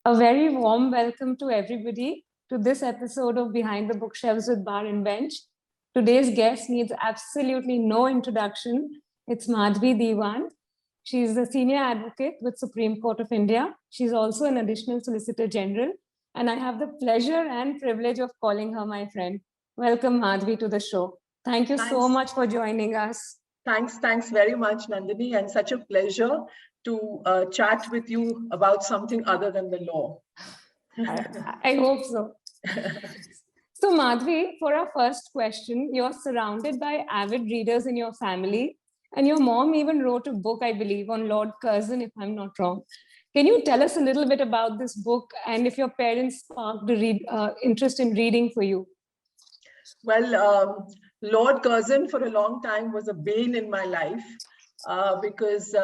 A very warm welcome to everybody to this episode of Behind the Bookshelves with Bar and Bench. Today's guest needs absolutely no introduction. It's Madhvi Diwan. She's a senior advocate with Supreme Court of India. She's also an additional Solicitor General, and I have the pleasure and privilege of calling her my friend. Welcome, Madhvi, to the show. Thank you so much for joining us. Thanks very much, Nandini, and such a pleasure to chat with you about something other than the law. I hope so. So, Madhvi, for our first question, you're surrounded by avid readers in your family, and your mom even wrote a book, I believe, on Lord Curzon, if I'm not wrong. Can you tell us a little bit about this book and if your parents sparked a interest in reading for you? Well, Lord Curzon for a long time was a bane in my life because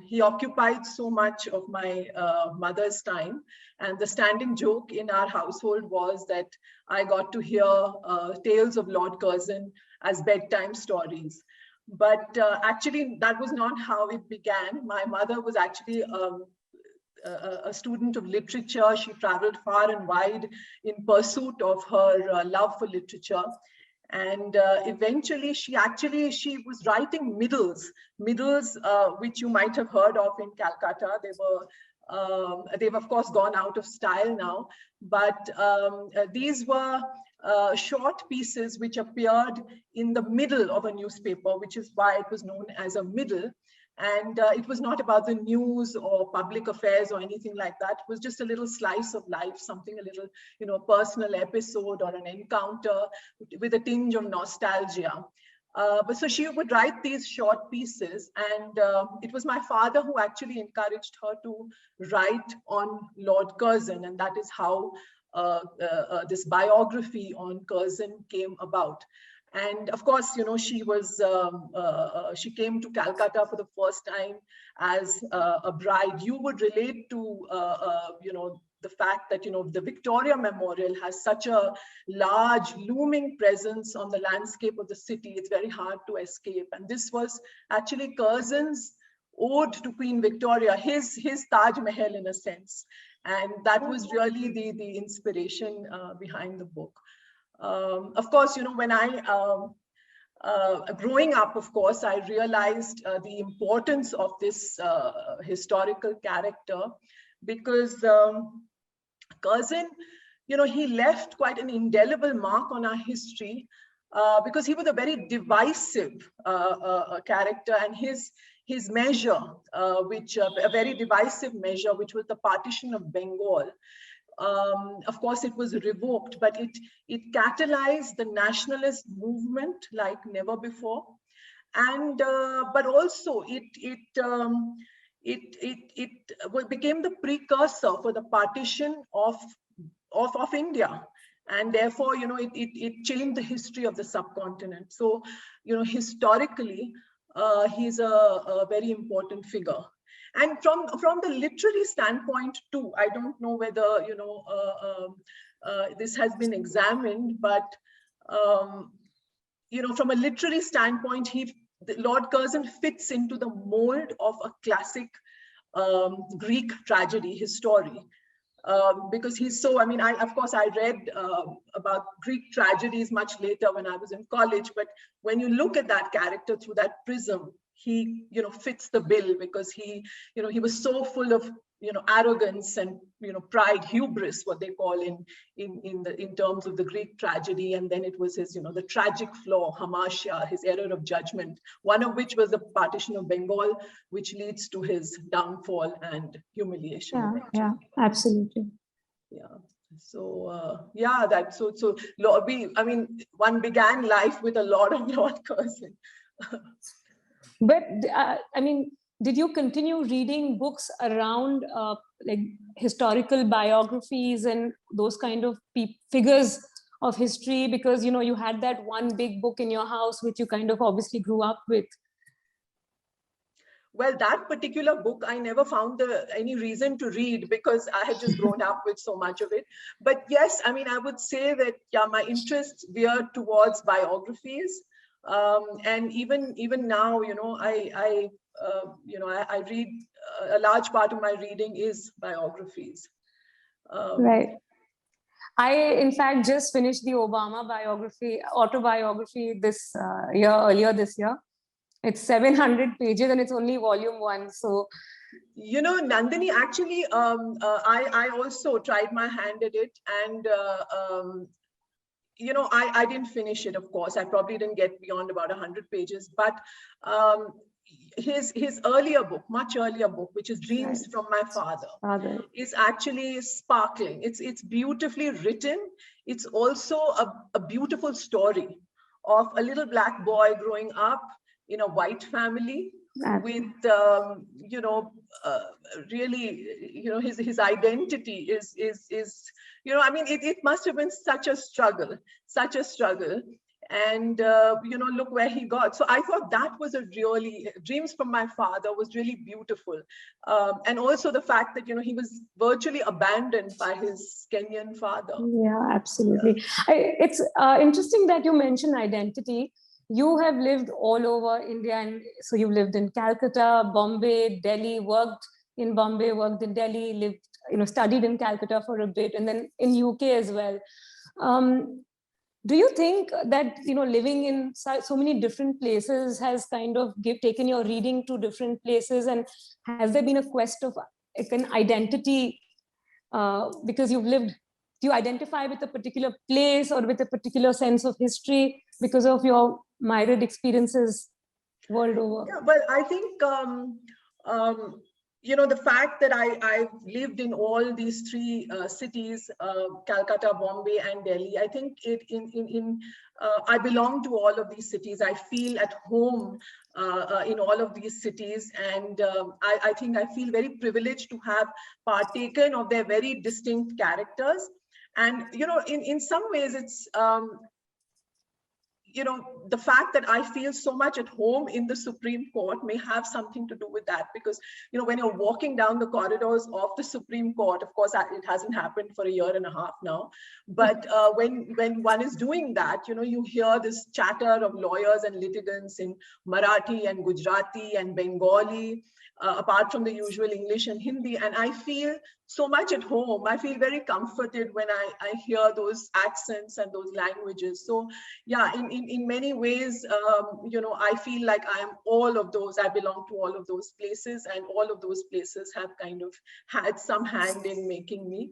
he occupied so much of my mother's time. And the standing joke in our household was that I got to hear tales of Lord Curzon as bedtime stories. But actually, that was not how it began. My mother was actually a student of literature. She traveled far and wide in pursuit of her love for literature. And eventually she was writing middles, which you might have heard of in Calcutta. They've of course gone out of style now, but these were short pieces which appeared in the middle of a newspaper, which is why it was known as a middle. And it was not about the news or public affairs or anything like that. It was just a little slice of life, something a little, personal episode or an encounter with a tinge of nostalgia. But so she would write these short pieces, and it was my father who actually encouraged her to write on Lord Curzon, and that is how this biography on Curzon came about. And of course, she she came to Calcutta for the first time as a bride. You would relate to, the fact that, the Victoria Memorial has such a large looming presence on the landscape of the city. It's very hard to escape. And this was actually Curzon's ode to Queen Victoria, his Taj Mahal in a sense. And that was really the inspiration behind the book. Of course, when growing up, of course, I realized the importance of this historical character, because Curzon, he left quite an indelible mark on our history because he was a very divisive character, and his measure, a very divisive measure, which was the partition of Bengal. Of course, it was revoked, but it catalyzed the nationalist movement like never before, and but also it became the precursor for the partition of India, and therefore it changed the history of the subcontinent. So historically, he's a very important figure. And from the literary standpoint too, I don't know whether this has been examined, but from a literary standpoint, Lord Curzon fits into the mold of a classic Greek tragedy story, because he's so. I mean, of course I read about Greek tragedies much later when I was in college, but when you look at that character through that prism, he fits the bill, because he was so full of arrogance and pride, hubris, what they call in terms of the Greek tragedy. And then it was his the tragic flaw, hamasya, his error of judgment, one of which was the partition of Bengal, which leads to his downfall and humiliation. Yeah, absolutely. Yeah. So I mean, one began life with a lot of Lord Curzon. But I mean, did you continue reading books around like historical biographies and those kind of figures of history? Because you had that one big book in your house which you kind of obviously grew up with. Well, that particular book, I never found any reason to read, because I had just grown up with so much of it. But yes, I mean, I would say that my interests veered towards biographies. And even now, I read, a large part of my reading is biographies. Right. I, in fact, just finished the Obama autobiography earlier this year. It's 700 pages and it's only volume 1. So, you know, Nandini, actually, I also tried my hand at it, and you know, I didn't finish it, of course. I probably didn't get beyond about 100 pages, but his earlier book, much earlier book, which is Dreams from My Father, is actually sparkling. It's beautifully written. It's also a beautiful story of a little black boy growing up in a white family with you know, really, you know, his identity is you know, I mean, it must have been such a struggle, and you know, look where he got. So I thought that was a really, Dreams from My Father was really beautiful, and also the fact that, you know, he was virtually abandoned by his Kenyan father. Yeah, absolutely. It's interesting that you mentioned identity. You have lived all over India, and so you've lived in Calcutta, Bombay, Delhi, worked in Bombay, worked in Delhi, lived, you know, studied in Calcutta for a bit, and then in UK as well. Do you think that, you know, living in so many different places has kind of taken your reading to different places, and has there been a quest of like an identity because you've lived? Do you identify with a particular place or with a particular sense of history because of your myriad experiences world over? Yeah, well, I think you know, the fact that I've lived in all these three cities, Calcutta, Bombay, and Delhi, I think I belong to all of these cities. I feel at home in all of these cities, and I think I feel very privileged to have partaken of their very distinct characters. And you know, in some ways, it's you know, the fact that I feel so much at home in the Supreme Court may have something to do with that, because, you know, when you're walking down the corridors of the Supreme Court, of course, it hasn't happened for a year and a half now, but when one is doing that, you know, you hear this chatter of lawyers and litigants in Marathi and Gujarati and Bengali, apart from the usual English and Hindi. And I feel so much at home. I feel very comforted when I hear those accents and those languages. So yeah, in many ways, you know, I feel like I am all of those. I belong to all of those places, and all of those places have kind of had some hand in making me.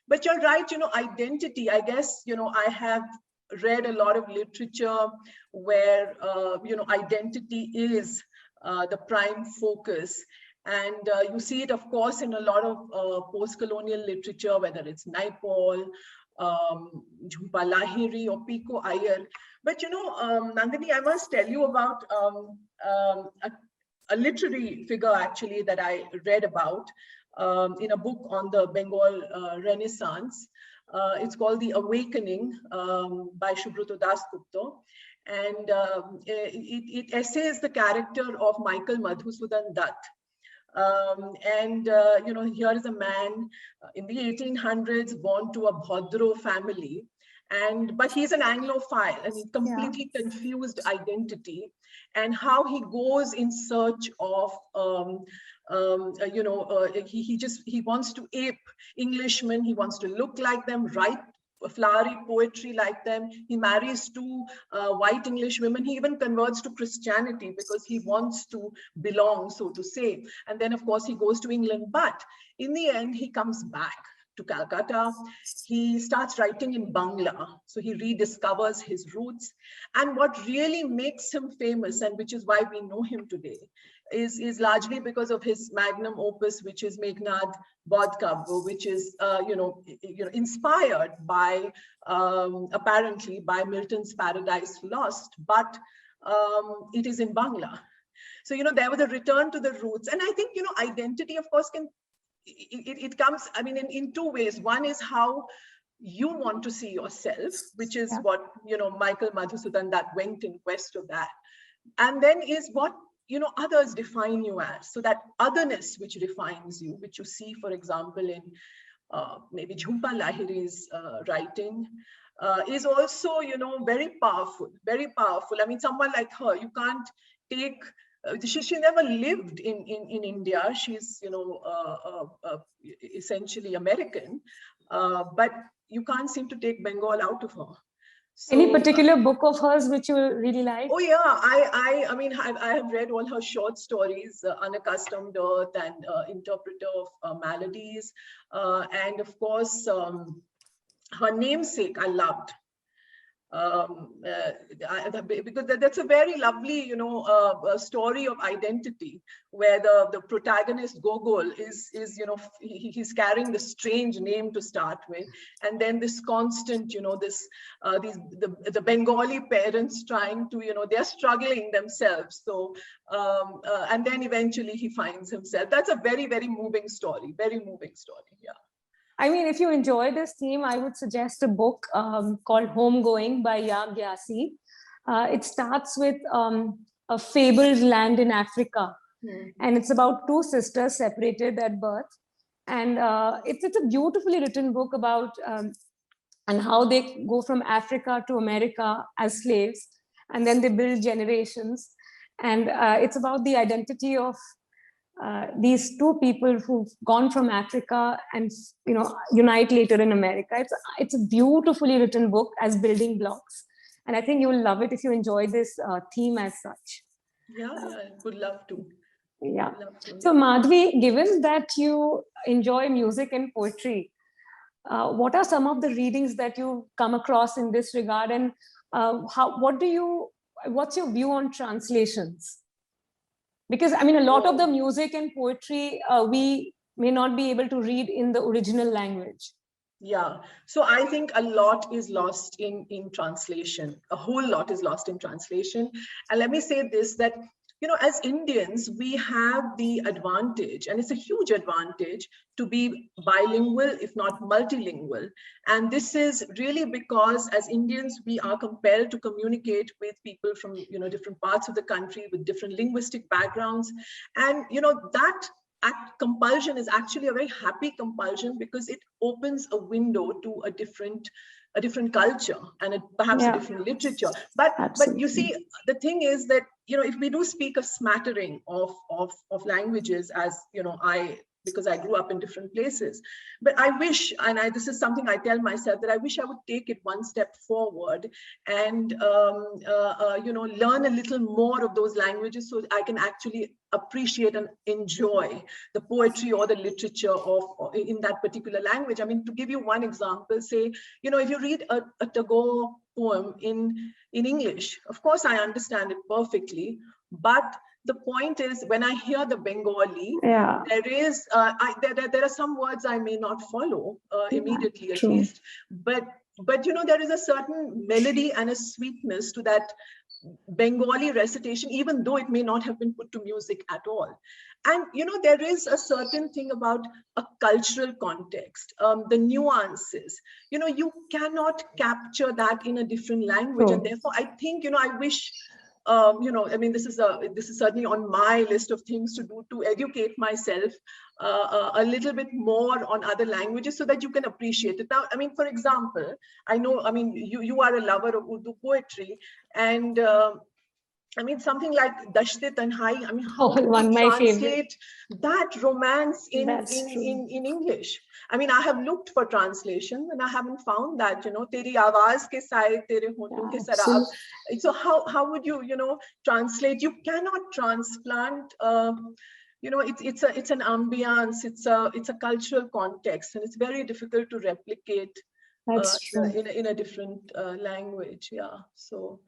But you're right, you know, identity, I guess, you know, I have read a lot of literature where, you know, identity is the prime focus. And you see it, of course, in a lot of post-colonial literature, whether it's Naipaul, Jhumpa Lahiri, or Pico Iyer. But, you know, Nandini, I must tell you about a literary figure, actually, that I read about in a book on the Bengal Renaissance. It's called The Awakening by Subrata Dasgupta. And it essays the character of Michael Madhusudan Dutt. You know, here is a man in the 1800s born to a Bhodro family, but he's an Anglophile, and he completely confused identity, and how he goes in search of you know, he wants to ape Englishmen, he wants to look like them, write flowery poetry like them. He marries two white English women. He even converts to Christianity because he wants to belong, so to say. And then, of course, he goes to England. But in the end, he comes back to Calcutta. He starts writing in Bangla. So he rediscovers his roots. And what really makes him famous, and which is why we know him today, is largely because of his magnum opus, which is Meghnad Bodh Kavya, which is you know, inspired by apparently by Milton's Paradise Lost, but it is in Bangla. So, you know, there was a return to the roots. And I think, you know, identity, of course, it comes, I mean, in two ways. One is how you want to see yourself, which is what, you know, Michael Madhusudan Dutt went in quest of that. And then is what, you know, others define you as. So that otherness which defines you, which you see, for example, in maybe Jhumpa Lahiri's writing, is also, you know, very powerful, very powerful. I mean, someone like her, you can't take she never lived in India. She's, essentially American, but you can't seem to take Bengal out of her. So, any particular book of hers which you really like? Oh yeah, I mean, I have read all her short stories, Unaccustomed Earth and Interpreter of Maladies, and of course, her namesake I loved. Because that's a very lovely, story of identity, where the protagonist Gogol is he's carrying this strange name to start with, and then this constant, the Bengali parents trying to, they're struggling themselves. So and then eventually he finds himself. That's a very, very moving story. Very moving story. Yeah. I mean, if you enjoy this theme, I would suggest a book called Homegoing by Yaa Gyasi. It starts with a fabled land in Africa, and it's about two sisters separated at birth. And it's a beautifully written book about and how they go from Africa to America as slaves, and then they build generations. And it's about the identity of these two people who've gone from Africa and unite later in America. It's a beautifully written book as building blocks, and I think you will love it if you enjoy this theme as such. Yeah, would love to. Yeah. So Madhvi, given that you enjoy music and poetry, what are some of the readings that you come across in this regard, and what's your view on translations? Because I mean, a lot of the music and poetry we may not be able to read in the original language. Yeah, so I think a lot is lost in translation. A whole lot is lost in translation. And let me say this, that as Indians, we have the advantage, and it's a huge advantage, to be bilingual, if not multilingual. And this is really because as Indians, we are compelled to communicate with people from, different parts of the country with different linguistic backgrounds. And, that compulsion is actually a very happy compulsion, because it opens a window to a different culture and perhaps a different literature. But you see, the thing is that, if we do speak a smattering of languages, as because I grew up in different places, but I wish, and this is something I tell myself, that I wish I would take it one step forward and learn a little more of those languages, so I can actually appreciate and enjoy the poetry or the literature in that particular language. I mean, to give you one example, say, if you read a Tagore poem in English, of course I understand it perfectly, but the point is, when I hear the Bengali, there is there are some words I may not follow immediately, at least, but there is a certain melody and a sweetness to that Bengali recitation, even though it may not have been put to music at all. And there is a certain thing about a cultural context, the nuances. You cannot capture that in a different language, and therefore I think I wish. I mean, this is certainly on my list of things to do, to educate myself a little bit more on other languages, so that you can appreciate it. Now, I mean, for example, I know, I mean, you are a lover of Urdu poetry, and I mean, something like Dashte Tanhai, I mean, how do you translate that romance in English? I mean, I have looked for translation and I haven't found that, Teri awaaz ke saaye, tere honton ke sarab. So how would you, translate? You cannot transplant, it's an ambience, it's a cultural context, and it's very difficult to replicate in a different language. Yeah. So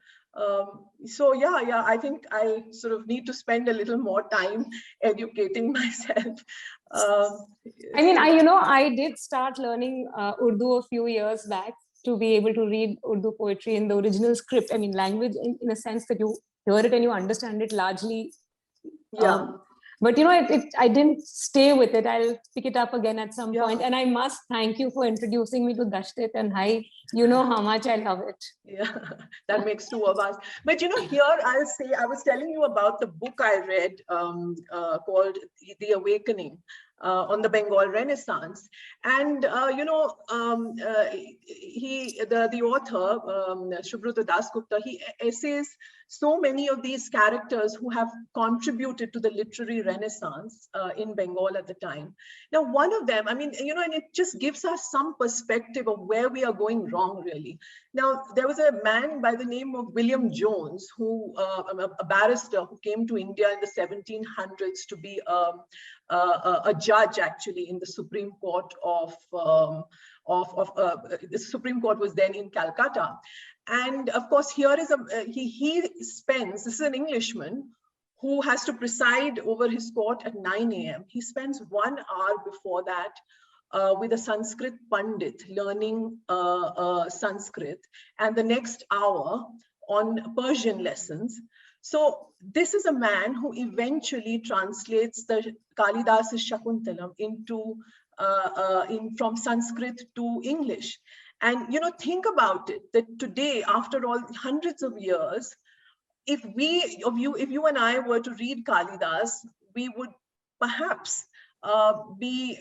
yeah, I think I sort of need to spend a little more time educating myself. I mean, I did start learning Urdu a few years back to be able to read Urdu poetry in the original script. I mean, language in a sense that you hear it and you understand it largely. Yeah. But I didn't stay with it. I'll pick it up again at some point. And I must thank you for introducing me to Dashte Tanhai. You know how much I love it. Yeah, that makes two of us. But here I'll say, I was telling you about the book I read called The Awakening on the Bengal Renaissance. And, the author, Subrata Dasgupta, he essays so many of these characters who have contributed to the literary renaissance in Bengal at the time. Now, one of them, I mean, you know, and it just gives us some perspective of where we are going wrong, really. Now, there was a man by the name of William Jones, who a barrister who came to India in the 1700s to be a judge, actually, in the Supreme Court the Supreme Court was then in Calcutta. And of course, here is he spends, this is an Englishman who has to preside over his court at 9 a.m. He spends 1 hour before that with a Sanskrit Pandit learning Sanskrit, and the next hour on Persian lessons. So this is a man who eventually translates the Kalidas's Shakuntalam into from Sanskrit to English. And, you know, think about it, that today, after all hundreds of years, if you and I were to read Kalidas, we would perhaps we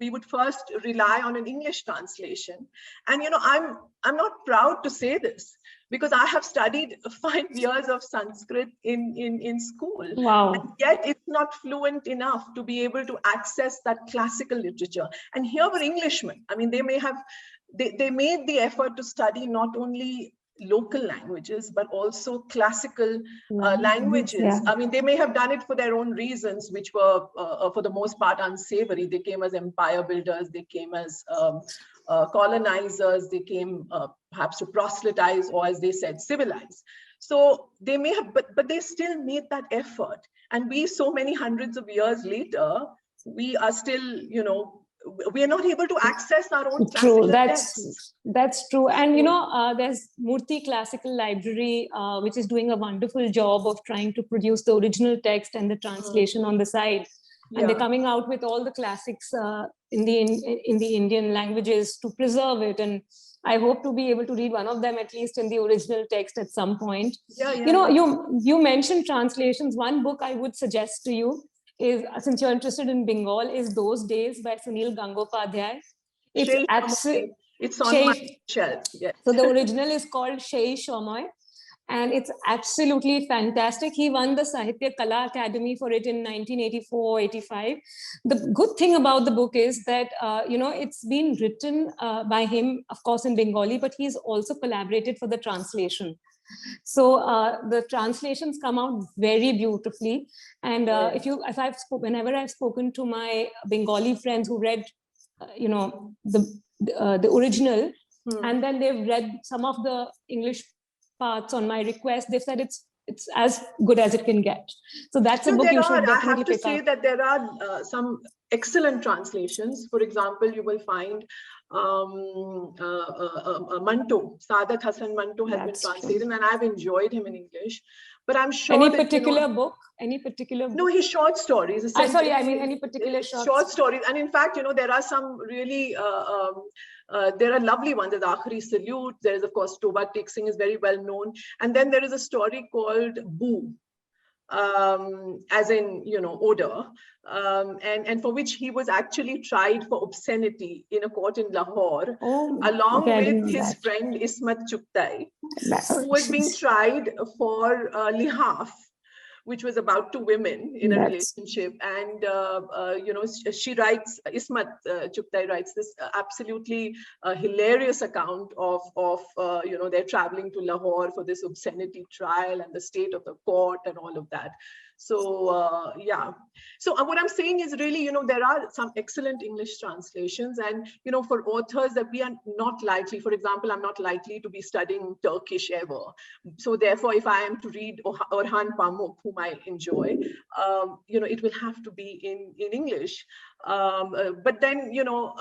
would first rely on an English translation. And, you know, I'm not proud to say this, because I have studied 5 years of Sanskrit in school. Wow. And yet it's not fluent enough to be able to access that classical literature. And here were Englishmen. I mean, they made the effort to study not only local languages, but also classical languages. Yeah. I mean, they may have done it for their own reasons, which were, for the most part, unsavory. They came as empire builders, they came as colonizers, they came perhaps to proselytize, or as they said, civilize. So they may have, but they still made that effort. And we, so many hundreds of years later, we are still, you know, we are not able to access our own True, classical that's true. And, you know, there's Murthy Classical Library, which is doing a wonderful job of trying to produce the original text and the translation on the side. Yeah. And they're coming out with all the classics in the Indian languages to preserve it. And I hope to be able to read one of them, at least in the original text at some point. Yeah, yeah. You know, you mentioned translations. One book I would suggest to you is, since you're interested in Bengal, is Those Days by Sunil Gangopadhyay. It's absolutely, it's on my shelf. Yes. So the original is called Shei Shomoy, and it's absolutely fantastic. He won the Sahitya Kala Academy for it in 1984-85. The good thing about the book is that, you know, it's been written by him, of course, in Bengali, but he's also collaborated for the translation. So the translations come out very beautifully. And whenever I've spoken to my Bengali friends who read, you know, the original, and then they've read some of the English parts on my request, they've said it's as good as it can get. So that's a book you should definitely pick up. I have to say that there are some excellent translations. For example, you will find Manto, Saadat Hasan Manto has been translated, and I've enjoyed him in English. But I'm sure Any particular book? No, his short stories. Sorry, I mean any particular short stories. And in fact, you know, there are some really there are lovely ones. There's Aakhri Salute. There is, of course, Toba Tek Singh is very well known. And then there is a story called Boo, as in, you know, odor, and for which he was actually tried for obscenity in a court in Lahore, along with his friend Ismat Chugtai, who was being tried for lihaf, which was about 2 women in a relationship. And, you know, she writes, Ismat Chugtai writes this absolutely hilarious account of you know, they're traveling to Lahore for this obscenity trial and the state of the court and all of that. So, yeah. So what I'm saying is really, you know, there are some excellent English translations, and, you know, for authors that we are not likely, for example, I'm not likely to be studying Turkish ever. So therefore, if I am to read Orhan Pamuk, whom I enjoy, you know, it will have to be in English. But then, you know,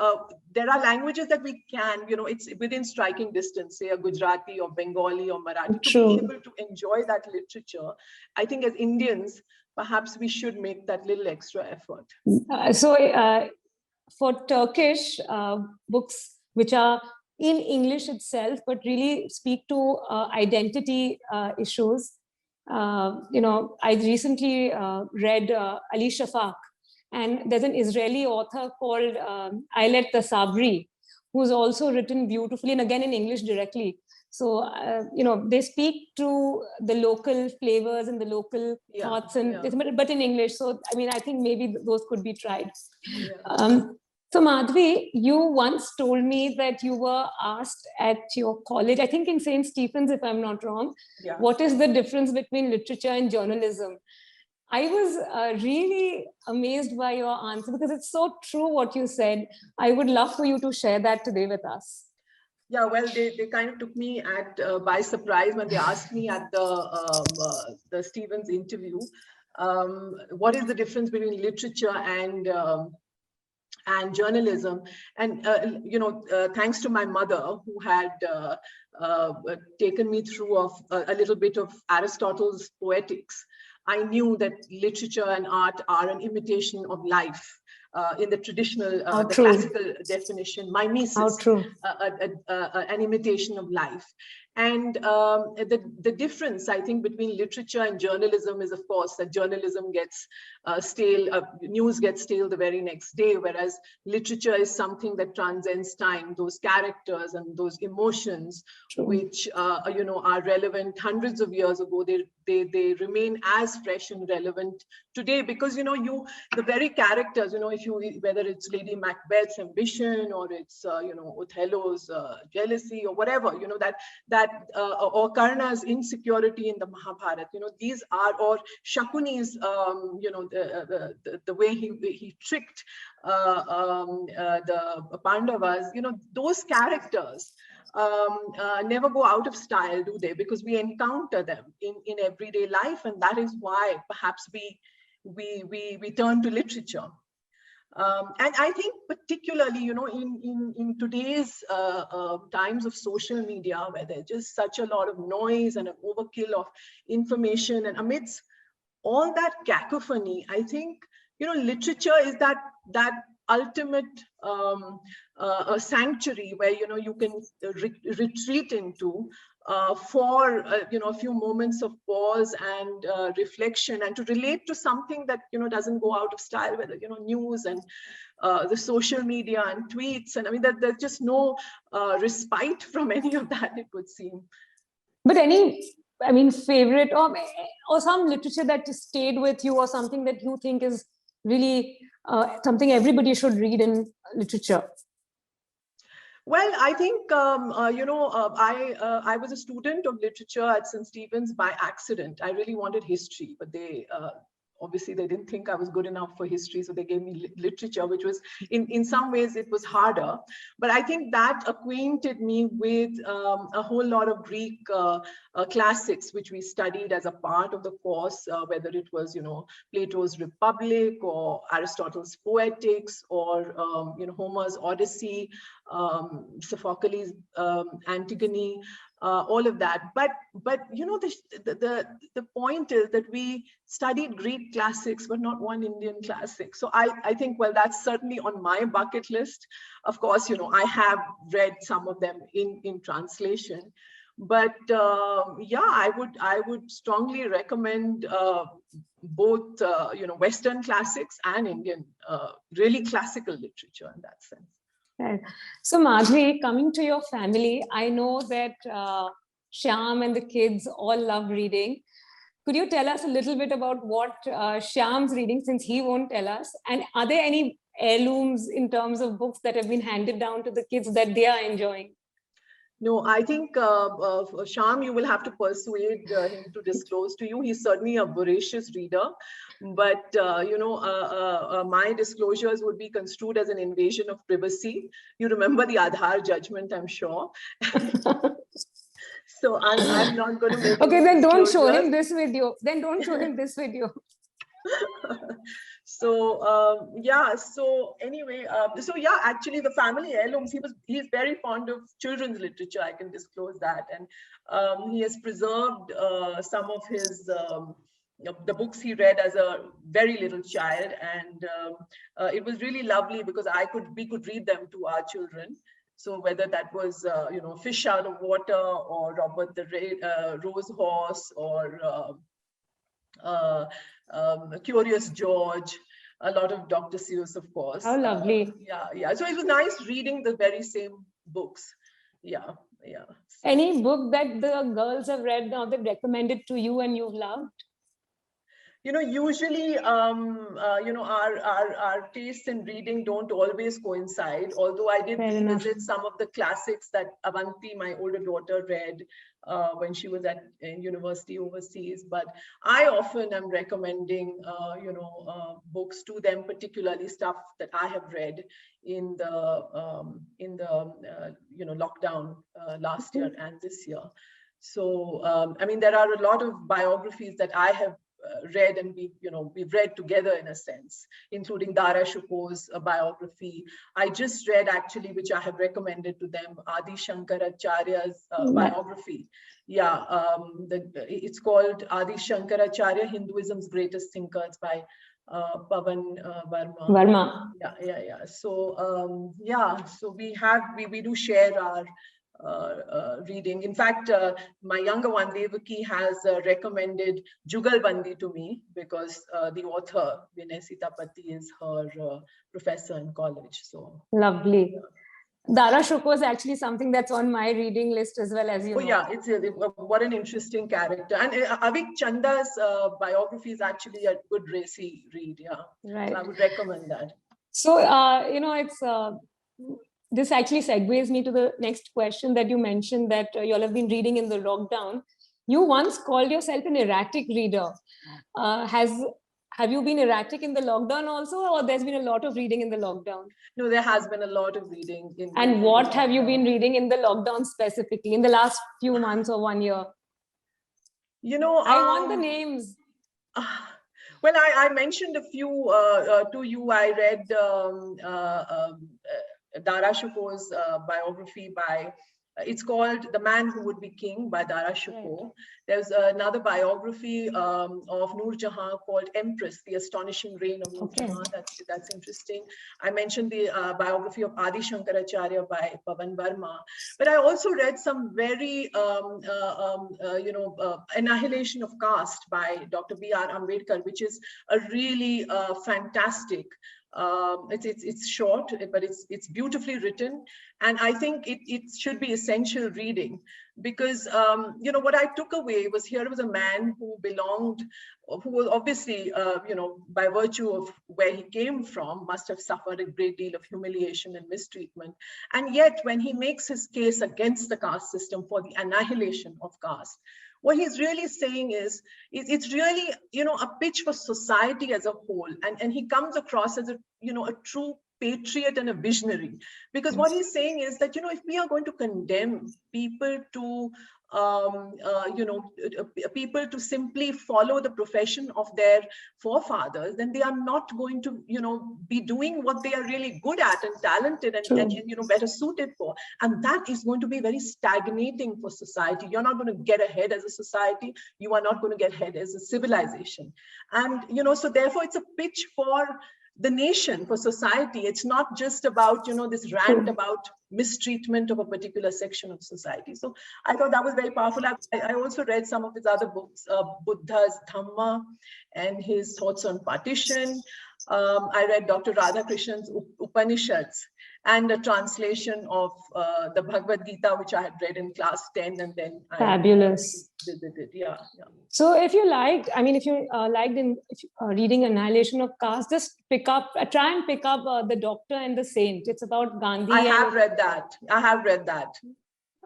there are languages that we can, you know, it's within striking distance, say a Gujarati or Bengali or Marathi, to be able to enjoy that literature. I think as Indians, perhaps we should make that little extra effort. For Turkish books, which are in English itself, but really speak to identity issues, you know, I recently read Ali Shafak, and there's an Israeli author called Ayelet Sabri, who's also written beautifully, and again in English directly. So, they speak to the local flavors and the local thoughts, but in English. So, I mean, I think maybe those could be tried. So Madhvi, you once told me that you were asked at your college, I think in St. Stephen's, if I'm not wrong, what is the difference between literature and journalism? I was really amazed by your answer because it's so true what you said. I would love for you to share that today with us. Yeah, well, they kind of took me by surprise when they asked me at the Stevens interview, what is the difference between literature and journalism. And thanks to my mother, who had taken me through a little bit of Aristotle's Poetics, I knew that literature and art are an imitation of life. In the traditional, the classical definition, mimesis, an imitation of life. And the difference, I think, between literature and journalism is, of course, that journalism gets stale, news gets stale the very next day, whereas literature is something that transcends time, those characters and those emotions, which are relevant hundreds of years ago. They remain as fresh and relevant today because the very characters, whether it's Lady Macbeth's ambition or it's Othello's jealousy or whatever, or Karna's insecurity in the Mahabharata, these are, or Shakuni's the way he tricked the Pandavas, those characters never go out of style, do they? Because we encounter them in everyday life, and that is why perhaps we turn to literature. And I think particularly, in today's times of social media, where there's just such a lot of noise and an overkill of information, and amidst all that cacophony, I think, literature is that ultimate sanctuary where, you can retreat into for a few moments of pause and reflection, and to relate to something that doesn't go out of style, whether news and the social media and tweets, and I mean that there's just no respite from any of that, it would seem. But any favorite or some literature that just stayed with you, or something that you think is really something everybody should read in literature? Well, I think, I was a student of literature at St. Stephen's by accident. I really wanted history, but obviously they didn't think I was good enough for history, so they gave me literature, which was, in some ways, it was harder. But I think that acquainted me with a whole lot of Greek classics, which we studied as a part of the course, whether it was, Plato's Republic or Aristotle's Poetics or, Homer's Odyssey, Sophocles' Antigone. All of that, but the point is that we studied Greek classics, but not one Indian classic. So I think, well, that's certainly on my bucket list. Of course, I have read some of them in translation, but I would strongly recommend both Western classics and Indian really classical literature in that sense. Right. So Madhvi, coming to your family, I know that Shyam and the kids all love reading. Could you tell us a little bit about what Shyam's reading, since he won't tell us? And are there any heirlooms in terms of books that have been handed down to the kids that they are enjoying? No, I think Shyam, you will have to persuade him to disclose to you. He's certainly a voracious reader, but my disclosures would be construed as an invasion of privacy. You remember the Aadhaar judgment, I'm sure. So I'm not going to make. Okay, then don't show him this video. Then don't show him this video. So so anyway, actually the family heirlooms, he's very fond of children's literature, I can disclose that, and he has preserved some of his the books he read as a very little child, and it was really lovely because we could read them to our children. So whether that was Fish Out of Water or Robert the Rose Horse or Curious George, a lot of Dr. Seuss, of course. How lovely. So it was nice reading the very same books. Yeah, Yeah. Any book that the girls have read now that recommended to you and you've loved? Usually, our tastes in reading don't always coincide. Although I did revisit some of the classics that Avanti, my older daughter, read when she was at university overseas. But I often am recommending, books to them, particularly stuff that I have read in the lockdown last year and this year. So, I mean, there are a lot of biographies that I have read, and we've read together in a sense, including Dara Shuko's biography. I just read, actually, which I have recommended to them, Adi Shankaracharya's biography. Yeah, it's called Adi Shankaracharya, Hinduism's Greatest Thinkers, by Pavan Verma. Yeah. So so we do share our reading. In fact, my younger one, Devaki, has recommended Jugalbandi to me because the author, Vinay Sitapati, is her professor in college. So lovely. Dara Shuko is actually something that's on my reading list as well, as you know. Yeah, it's what an interesting character. And Avik Chanda's biography is actually a good racy read. Yeah, right. So I would recommend that. So, it's this actually segues me to the next question that you mentioned, that you all have been reading in the lockdown. You once called yourself an erratic reader. Have you been erratic in the lockdown also, or there's been a lot of reading in the lockdown? No, there has been a lot of reading. And what have you been reading in the lockdown specifically in the last few months or 1 year? I want the names. Well, I mentioned a few to you. I read Dara Shuko's biography by, it's called The Man Who Would Be King by Dara Shuko. Right. There's another biography of Noor Jahan called Empress, The Astonishing Reign of Noor Jahan. That's interesting. I mentioned the biography of Adi Shankaracharya by Pavan Verma. But I also read some very, Annihilation of Caste by Dr. B.R. Ambedkar, which is a really fantastic. It's short, but it's beautifully written, and I think it should be essential reading, because what I took away was, here was a man who was obviously by virtue of where he came from, must have suffered a great deal of humiliation and mistreatment, and yet when he makes his case against the caste system for the annihilation of caste, what he's really saying is it's really, a pitch for society as a whole. And he comes across as a true patriot and a visionary, because what he's saying is that, if we are going to condemn people to, people to simply follow the profession of their forefathers, then they are not going to, be doing what they are really good at and talented and better suited for. And that is going to be very stagnating for society. You're not going to get ahead as a society. You are not going to get ahead as a civilization. And, so therefore it's a pitch for the nation, for society. It's not just about, this rant about mistreatment of a particular section of society. So I thought that was very powerful. I also read some of his other books, Buddha's Dhamma and his thoughts on partition. I read Dr. Radhakrishnan's Upanishads and a translation of the Bhagavad Gita, which I had read in class 10, and then fabulous. Yeah. So if you like, if you liked reading Annihilation of Caste, just try and pick up The Doctor and the Saint. It's about Gandhi. I have read that.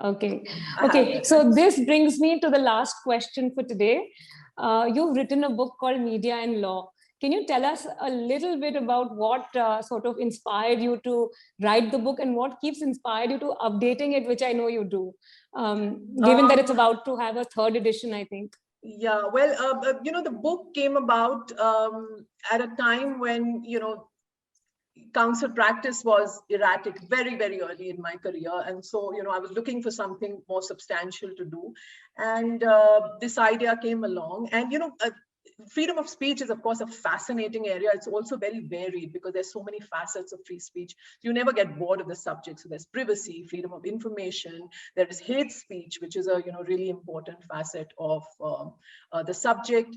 Okay. So this brings me to the last question for today. You've written a book called Media and Law. Can you tell us a little bit about what sort of inspired you to write the book, and what keeps inspired you to updating it, which I know you do, given that it's about to have a 3rd edition, I think? Yeah, well, the book came about at a time when, counsel practice was erratic very, very early in my career. And so, I was looking for something more substantial to do. And this idea came along. And, freedom of speech is, of course, a fascinating area. It's also very varied because there's so many facets of free speech. You never get bored of the subject. So there's privacy, freedom of information. There is hate speech, which is a really important facet of the subject.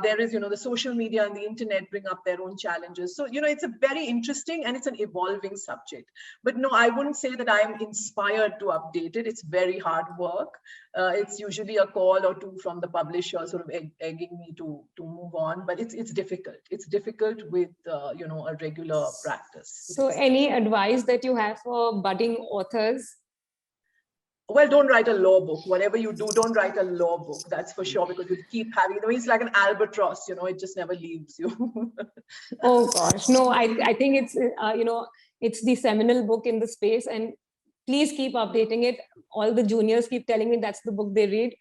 There is the social media and the internet bring up their own challenges. So it's a very interesting and it's an evolving subject. But no, I wouldn't say that I'm inspired to update it. It's very hard work. It's usually a call or two from the publisher sort of egging me to move on, but it's difficult. It's difficult with a regular practice. So any advice that you have for budding authors? Well, don't write a law book. Whatever you do, don't write a law book. That's for sure, because you keep having, it's like an albatross, it just never leaves you. Oh gosh, no, I think it's, it's the seminal book in the space, and please keep updating it. All the juniors keep telling me that's the book they read.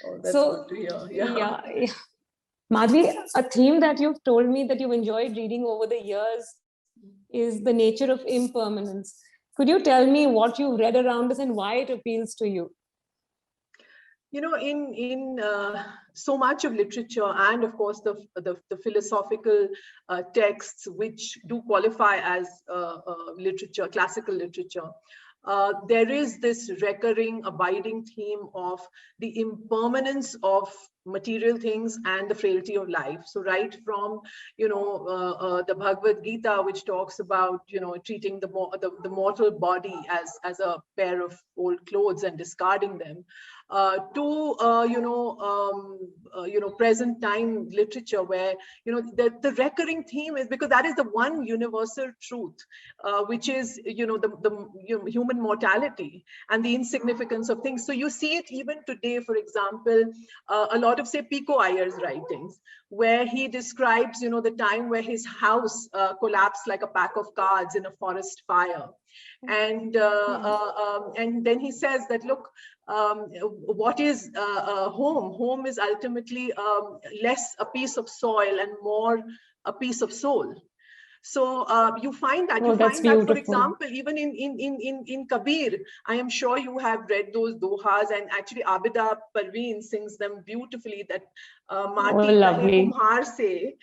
Oh, that's good to hear. Yeah. Madhvi, a theme that you've told me that you've enjoyed reading over the years is the nature of impermanence. Could you tell me what you've read around us and why it appeals to you? In so much of literature, and of course the philosophical texts which do qualify as literature, classical literature, there is this recurring, abiding theme of the impermanence of material things and the frailty of life. So right from the Bhagavad Gita, which talks about treating the mortal body as a pair of old clothes and discarding them, to present time literature, where the recurring theme is, because that is the one universal truth, which is the human mortality and the insignificance of things. So you see it even today. For example, a lot of, say, Pico Iyer's writings, where he describes the time where his house collapsed like a pack of cards in a forest fire. And then he says that, look, what is home? Home is ultimately less a piece of soil and more a piece of soul. So you find that, for example, even in Kabir. I am sure you have read those dohas, and actually Abida Parveen sings them beautifully, that Mati kahe kumhar se,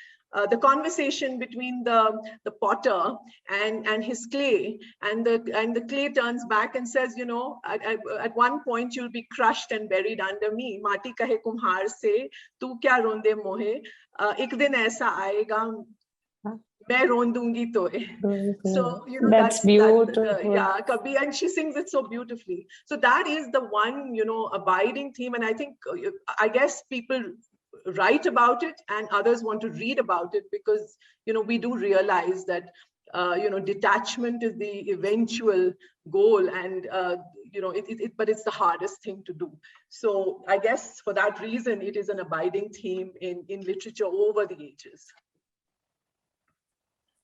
the conversation between the potter and his clay, and the clay turns back and says, at one point you'll be crushed and buried under me. Mati kahe kumhar se, tu kya ronde mohe, ek din aisa aayega, main ron dungi tohe. So that's beautiful. Yeah, Kabir, and she sings it so beautifully. So that is the one abiding theme, and I guess people write about it and others want to read about it, because we do realize that detachment is the eventual goal, and but it's the hardest thing to do. So I guess for that reason it is an abiding theme in literature over the ages.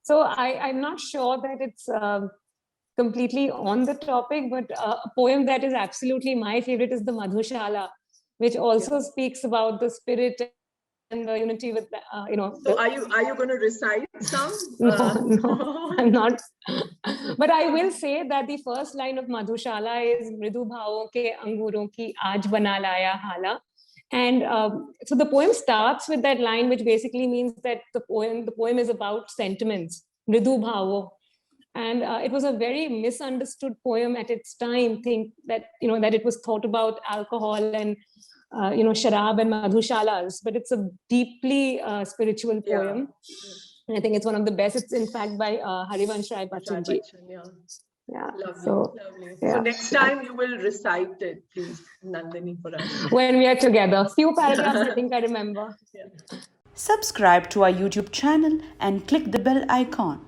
So I'm not sure that it's completely on the topic, but a poem that is absolutely my favorite is the Madhushala, which also speaks about the spirit and the unity with, So are you going to recite some? No, I'm not. But I will say that the first line of Madhushala is Mridu bhaavon ke anguron ki aaj bana laya hala. And so the poem starts with that line, which basically means that the poem is about sentiments, Mridu bhaavon. And it was a very misunderstood poem at its time. Think that that it was thought about alcohol and sharab and madhushalas, but it's a deeply spiritual poem. And I think it's one of the best. It's in fact by Harivansh Rai Bachchan ji. Yeah. Lovely, so, lovely. So next time you will recite it, please, Nandini, for us. When we are together. Few paragraphs I think I remember. Subscribe to our YouTube channel and click the bell icon.